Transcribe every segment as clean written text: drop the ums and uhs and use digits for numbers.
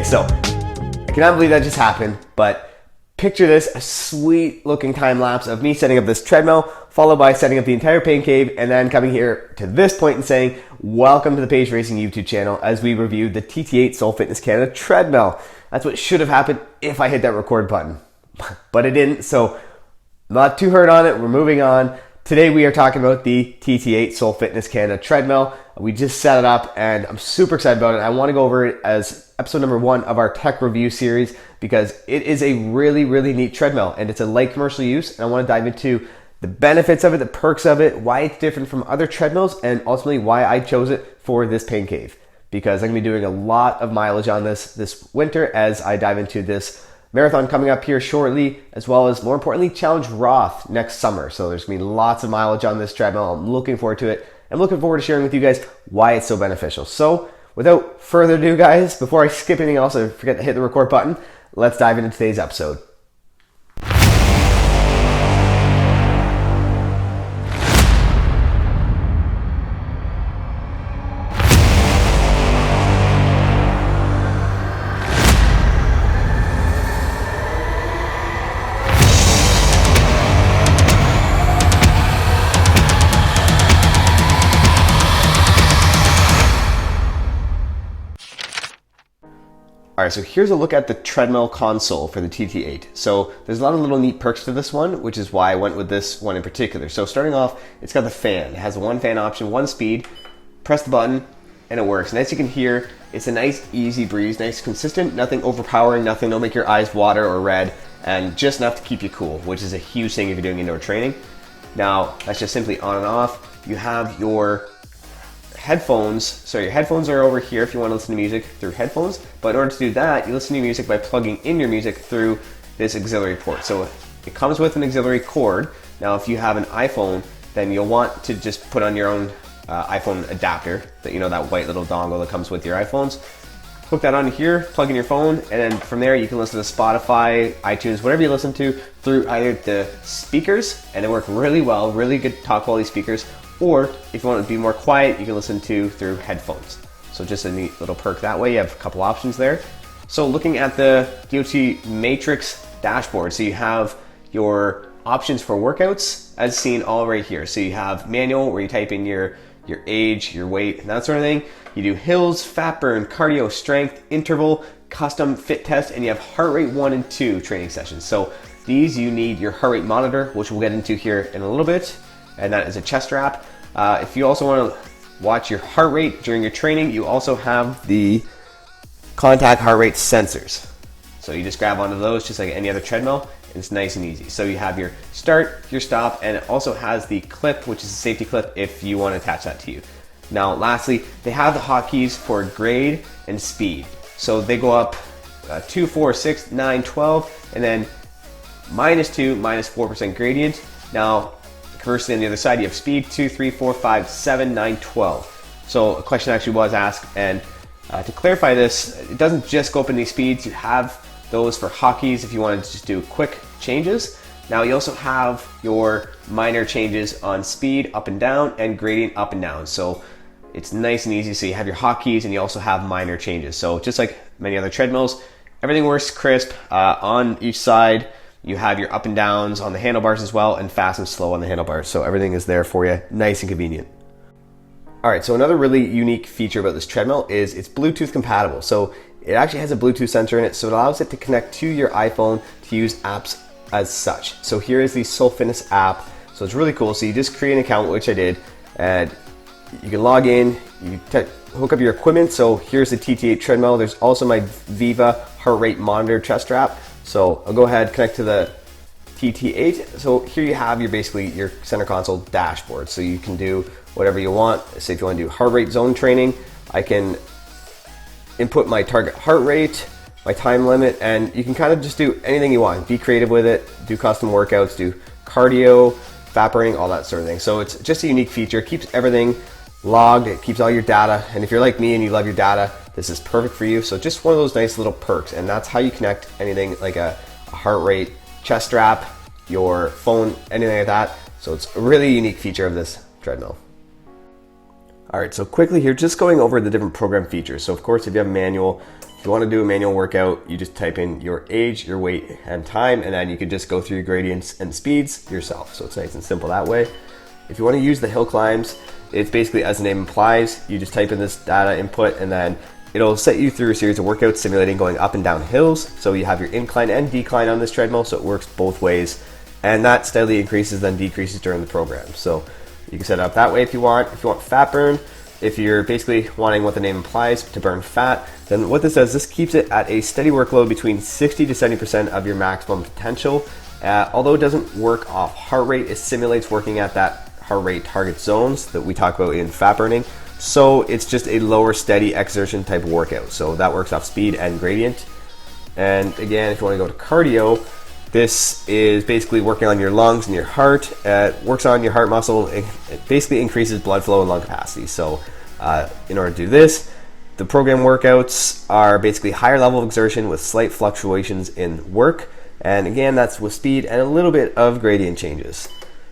so I cannot believe that just happened, but picture this, a sweet looking time lapse of me setting up this treadmill, followed by setting up the entire pain cave, and then coming here to this point and saying, welcome to the Page Racing YouTube channel as we review the TT8 Soul Fitness Canada treadmill. That's what should have happened if I hit that record button, but it didn't, so not too hurt on it, we're moving on. Today we are talking about the TT8 Soul Fitness Canada treadmill. We just set it up and I'm super excited about it. I want to go over it as episode number 1 of our tech review series because it is a really, really neat treadmill and it's a light commercial use, and I want to dive into the benefits of it, the perks of it, why it's different from other treadmills, and ultimately why I chose it for this pain cave, because I'm going to be doing a lot of mileage on this winter as I dive into this marathon coming up here shortly, as well as, more importantly, Challenge Roth next summer. So there's going to be lots of mileage on this treadmill. I'm looking forward to it. I'm looking forward to sharing with you guys why it's so beneficial. So without further ado, guys, before I skip anything else and forget to hit the record button, let's dive into today's episode. Alright, so here's a look at the treadmill console for the TT8. So there's a lot of little neat perks to this one, which is why I went with this one in particular. So starting off, it's got the fan. It has a 1 fan option, 1 speed. Press the button and it works. And as you can hear, it's a nice easy breeze, nice consistent, nothing overpowering, nothing that'll make your eyes water or red, and just enough to keep you cool, which is a huge thing if you're doing indoor training. Now, that's just simply on and off. You have your headphones. So your headphones are over here if you want to listen to music through headphones, but in order to do that, you listen to music by plugging in your music through this auxiliary port. So it comes with an auxiliary cord. Now if you have an iPhone, then you'll want to just put on your own iPhone adapter, that, you know, that white little dongle that comes with your iPhones. Hook that on here, plug in your phone, and then from there you can listen to Spotify, iTunes, whatever you listen to through either the speakers, and they work really well, really good top quality speakers, or if you want to be more quiet, you can listen to through headphones. So just a neat little perk that way. You have a couple options there. So looking at the DOT Matrix dashboard, so you have your options for workouts as seen all right here. So you have manual, where you type in your age, your weight, and that sort of thing. You do hills, fat burn, cardio, strength, interval, custom fit test, and you have heart rate 1 and 2 training sessions. So these, you need your heart rate monitor, which we'll get into here in a little bit, and that is a chest strap. If you also want to watch your heart rate during your training, you also have the contact heart rate sensors. So you just grab onto those just like any other treadmill, and it's nice and easy. So you have your start, your stop, and it also has the clip, which is a safety clip if you want to attach that to you. Now lastly, they have the hotkeys for grade and speed. So they go up 2, 4, 6, 9, 12, and then -2, -4% gradient. Now conversely, on the other side, you have speed 2, 3, 4, 5, 7, 9, 12. So a question actually was asked, and to clarify this, it doesn't just go up in these speeds. You have those for hotkeys if you want to just do quick changes. Now you also have your minor changes on speed up and down and gradient up and down. So it's nice and easy. So you have your hotkeys and you also have minor changes. So just like many other treadmills, everything works crisp on each side. You have your up and downs on the handlebars as well, and fast and slow on the handlebars. So everything is there for you, nice and convenient. All right, so another really unique feature about this treadmill is it's Bluetooth compatible. So it actually has a Bluetooth sensor in it, so it allows it to connect to your iPhone to use apps as such. So here is the Soul Fitness app. So it's really cool. So you just create an account, which I did, and you can log in, you hook up your equipment. So here's the TT8 treadmill. There's also my Viva heart rate monitor chest strap. So I'll go ahead, connect to the TT8. So here you have basically your center console dashboard. So you can do whatever you want. Say if you want to do heart rate zone training, I can input my target heart rate, my time limit, and you can kind of just do anything you want. Be creative with it, do custom workouts, do cardio, fat burning, all that sort of thing. So it's just a unique feature. It keeps everything logged, it keeps all your data, and if you're like me and you love your data, this is perfect for you. So just one of those nice little perks, and that's how you connect anything like a heart rate chest strap, your phone, anything like that. So it's a really unique feature of this treadmill. All right, so quickly here, just going over the different program features. So of course, if you have manual, If you want to do a manual workout, you just type in your age, your weight, and time, and then you can just go through your gradients and speeds yourself. So it's nice and simple that way. If you want to use the hill climbs, it's basically as the name implies, you just type in this data input and then it'll set you through a series of workouts simulating going up and down hills. So you have your incline and decline on this treadmill, so it works both ways. And that steadily increases then decreases during the program. So you can set it up that way if you want. If you want fat burn, if you're basically wanting what the name implies to burn fat, then what this does, this keeps it at a steady workload between 60 to 70% of your maximum potential. Although it doesn't work off heart rate, it simulates working at that heart rate target zones that we talk about in fat burning. So it's just a lower steady exertion type of workout. So that works off speed and gradient. And again, if you want to go to cardio, this is basically working on your lungs and your heart. It works on your heart muscle. It basically increases blood flow and lung capacity. So in order to do this, the program workouts are basically higher level of exertion with slight fluctuations in work. And again, that's with speed and a little bit of gradient changes.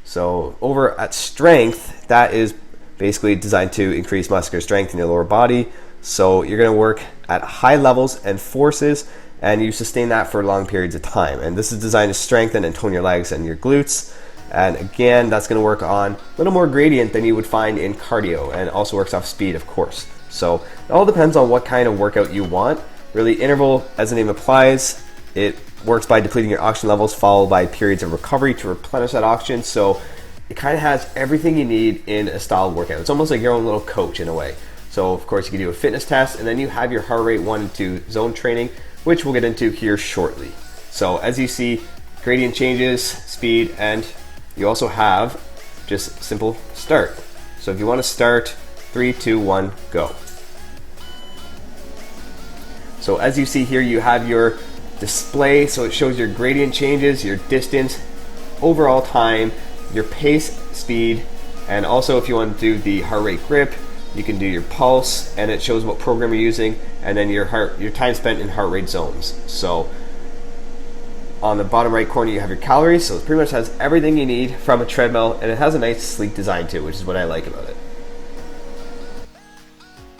So over at strength, that is basically designed to increase muscular strength in your lower body. So you're going to work at high levels and forces, and you sustain that for long periods of time. And this is designed to strengthen and tone your legs and your glutes. And again, that's going to work on a little more gradient than you would find in cardio, and also works off speed, of course. So it all depends on what kind of workout you want. Really, interval, as the name implies, it works by depleting your oxygen levels followed by periods of recovery to replenish that oxygen. So it kind of has everything you need in a style workout. It's almost like your own little coach in a way. So of course you can do a fitness test, and then you have your heart rate 1 and 2 zone training, which we'll get into here shortly. So as you see, gradient changes, speed, and you also have just simple start. So if you want to start, 3, 2, 1, go. So as you see here, you have your display, so it shows your gradient changes, your distance, overall time, your pace, speed, and also if you want to do the heart rate grip, you can do your pulse, and it shows what program you're using, and then your time spent in heart rate zones. So on the bottom right corner, you have your calories, so it pretty much has everything you need from a treadmill, and it has a nice sleek design too, which is what I like about it.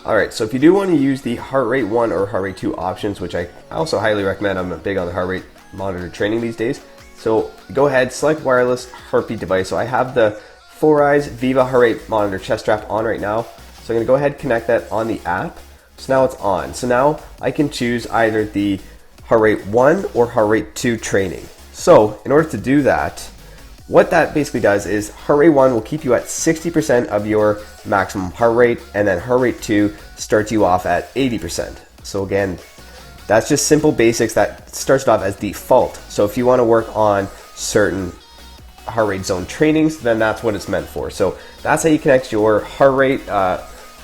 Alright, so if you do want to use the heart rate 1 or heart rate 2 options, which I also highly recommend, I'm big on the heart rate monitor training these days. So go ahead, select wireless heartbeat device. So I have the 4eyes Viva heart rate monitor chest strap on right now. So I'm going to go ahead and connect that on the app. So now it's on. So now I can choose either the heart rate 1 or heart rate 2 training. So in order to do that, what that basically does is heart rate 1 will keep you at 60% of your maximum heart rate, and then heart rate 2 starts you off at 80%. So again, that's just simple basics that starts it off as default. So if you want to work on certain heart rate zone trainings, then that's what it's meant for. So that's how you connect your heart rate.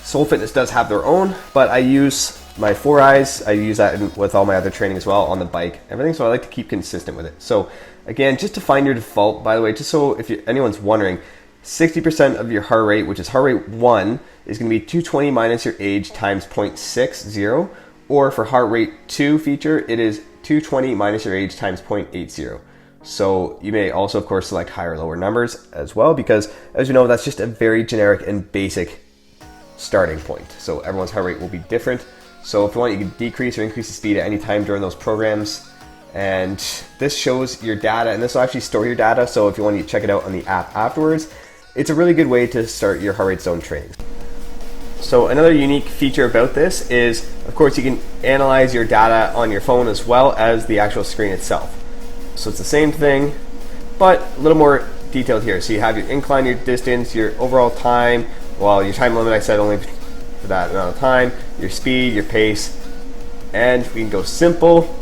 Soul Fitness does have their own, but I use my 4eyes. I use that with all my other training as well, on the bike, everything. So I like to keep consistent with it. So again, just to find your default, by the way, just so if anyone's wondering, 60% of your heart rate, which is heart rate 1, is going to be 220 minus your age times 0.60. Or for heart rate 2 feature, it is 220 minus your age times 0.80. So you may also, of course, select higher or lower numbers as well, because as you know, that's just a very generic and basic starting point. So everyone's heart rate will be different. So if you want, you can decrease or increase the speed at any time during those programs. And this shows your data, and this will actually store your data. So if you want to check it out on the app afterwards, it's a really good way to start your heart rate zone training. So another unique feature about this is, of course, you can analyze your data on your phone as well as the actual screen itself. So it's the same thing, but a little more detailed here. So you have your incline, your distance, your overall time. Well, your time limit I said only for that amount of time, your speed, your pace, and we can go simple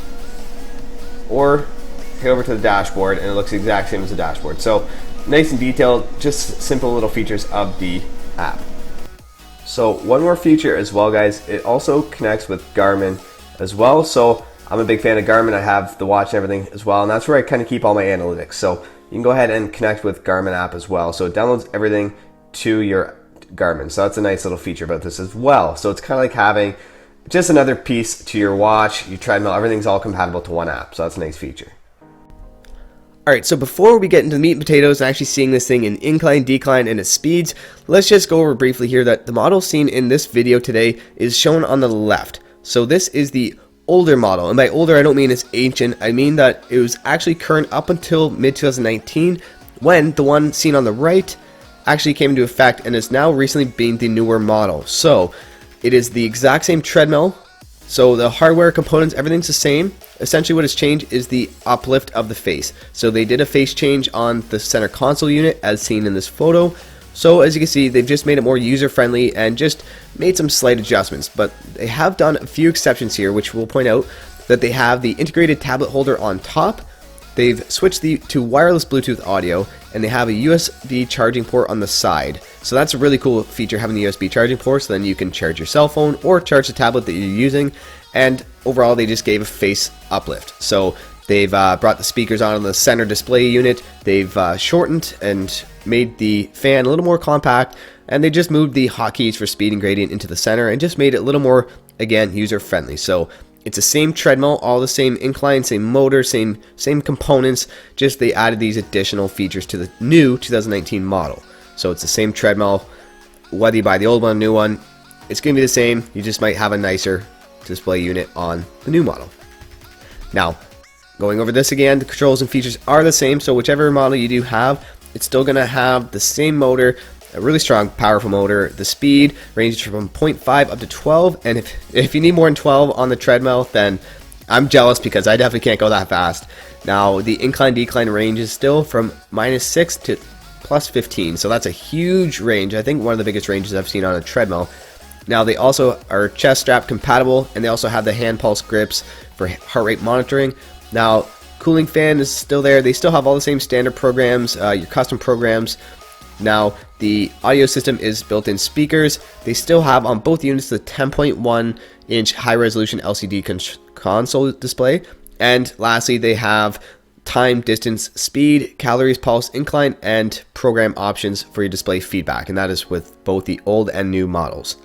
or head over to the dashboard, and it looks the exact same as the dashboard. So nice and detailed, just simple little features of the app. So one more feature as well, guys, it also connects with Garmin as well. So I'm a big fan of Garmin. I have the watch and everything as well, and that's where I kind of keep all my analytics. So you can go ahead and connect with Garmin app as well. So it downloads everything to your Garmin. So that's a nice little feature about this as well. So it's kind of like having just another piece to your watch, your treadmill, everything's all compatible to one app. So that's a nice feature. Alright, so before we get into the meat and potatoes and actually seeing this thing in incline, decline, and its speeds, let's just go over briefly here that the model seen in this video today is shown on the left. So this is the older model. And by older, I don't mean it's ancient. I mean that it was actually current up until mid-2019 when the one seen on the right actually came into effect and is now recently being the newer model. So it is the exact same treadmill. So the hardware components, everything's the same. Essentially what has changed is the uplift of the face. So they did a face change on the center console unit as seen in this photo. So as you can see, they've just made it more user-friendly and just made some slight adjustments. But they have done a few exceptions here, which we'll point out that they have the integrated tablet holder on top. They've switched to wireless Bluetooth audio, and they have a USB charging port on the side. So that's a really cool feature, having the USB charging port, so then you can charge your cell phone or charge the tablet that you're using. And overall, they just gave a face uplift. So they've brought the speakers on the center display unit. They've shortened and made the fan a little more compact, and they just moved the hotkeys for speed and gradient into the center and just made it a little more, again, user-friendly. So it's the same treadmill, all the same incline, same motor, same components, just they added these additional features to the new 2019 model. So it's the same treadmill, whether you buy the old one or new one, it's going to be the same. You just might have a nicer display unit on the new model. Now, going over this again, the controls and features are the same, so whichever model you do have, it's still going to have the same motor, a really strong, powerful motor. The speed ranges from 0.5 up to 12, and if you need more than 12 on the treadmill, then I'm jealous because I definitely can't go that fast. Now, the incline-decline range is still from -6 to +15, so that's a huge range. I think one of the biggest ranges I've seen on a treadmill. Now, they also are chest strap compatible, and they also have the hand pulse grips for heart rate monitoring. Now, cooling fan is still there. They still have all the same standard programs, your custom programs. Now, the audio system is built-in speakers. They still have on both units the 10.1-inch high-resolution LCD console display. And lastly, they have time, distance, speed, calories, pulse, incline, and program options for your display feedback. And that is with both the old and new models.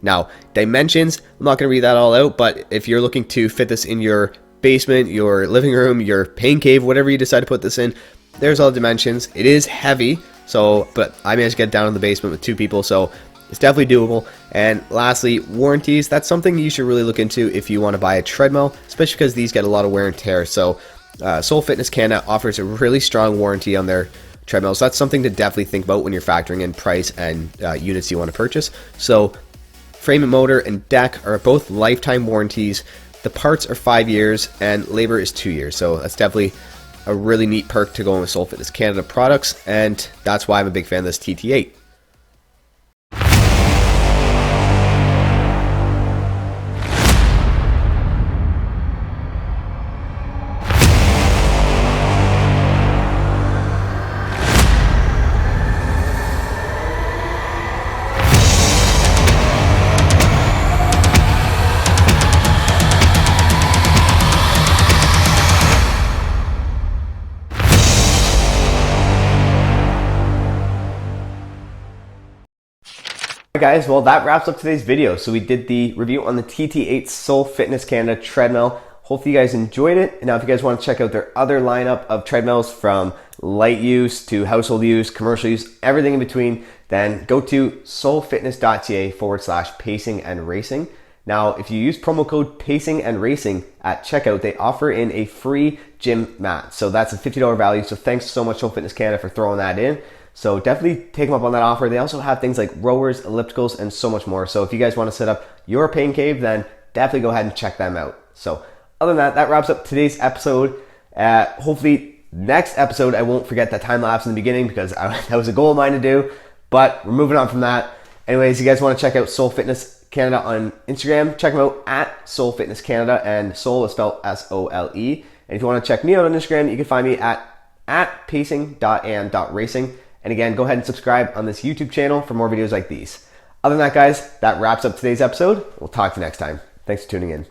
Now, dimensions, I'm not going to read that all out, but if you're looking to fit this in your basement, your living room, your pain cave, whatever you decide to put this in, there's all the dimensions. It is heavy, but I managed to get down in the basement with 2 people, so it's definitely doable. And lastly, warranties. That's something you should really look into if you want to buy a treadmill, especially because these get a lot of wear and tear. So Soul Fitness Canada offers a really strong warranty on their treadmills. That's something to definitely think about when you're factoring in price and units you want to purchase. So frame and motor and deck are both lifetime warranties. The parts are 5 years and labor is 2 years. So that's definitely a really neat perk to go in with Soul Fitness Canada products, and that's why I'm a big fan of this TT8. Alright guys, well that wraps up today's video. So we did the review on the TT8 Soul Fitness Canada treadmill. Hopefully you guys enjoyed it. And now if you guys want to check out their other lineup of treadmills from light use to household use, commercial use, everything in between, then go to soulfitness.ca/pacing and racing. Now, if you use promo code pacing and racing at checkout, they offer in a free gym mat. So that's a $50 value. So thanks so much Soul Fitness Canada for throwing that in. So definitely take them up on that offer. They also have things like rowers, ellipticals, and so much more. So if you guys want to set up your pain cave, then definitely go ahead and check them out. So other than that, that wraps up today's episode. Hopefully next episode, I won't forget that time lapse in the beginning because that was a goal of mine to do, but we're moving on from that. Anyways, you guys want to check out Soul Fitness Canada on Instagram, check them out at Soul Fitness Canada, and Soul is spelled S-O-L-E. And if you want to check me out on Instagram, you can find me at pacing.and.racing. And again, go ahead and subscribe on this YouTube channel for more videos like these. Other than that, guys, that wraps up today's episode. We'll talk to you next time. Thanks for tuning in.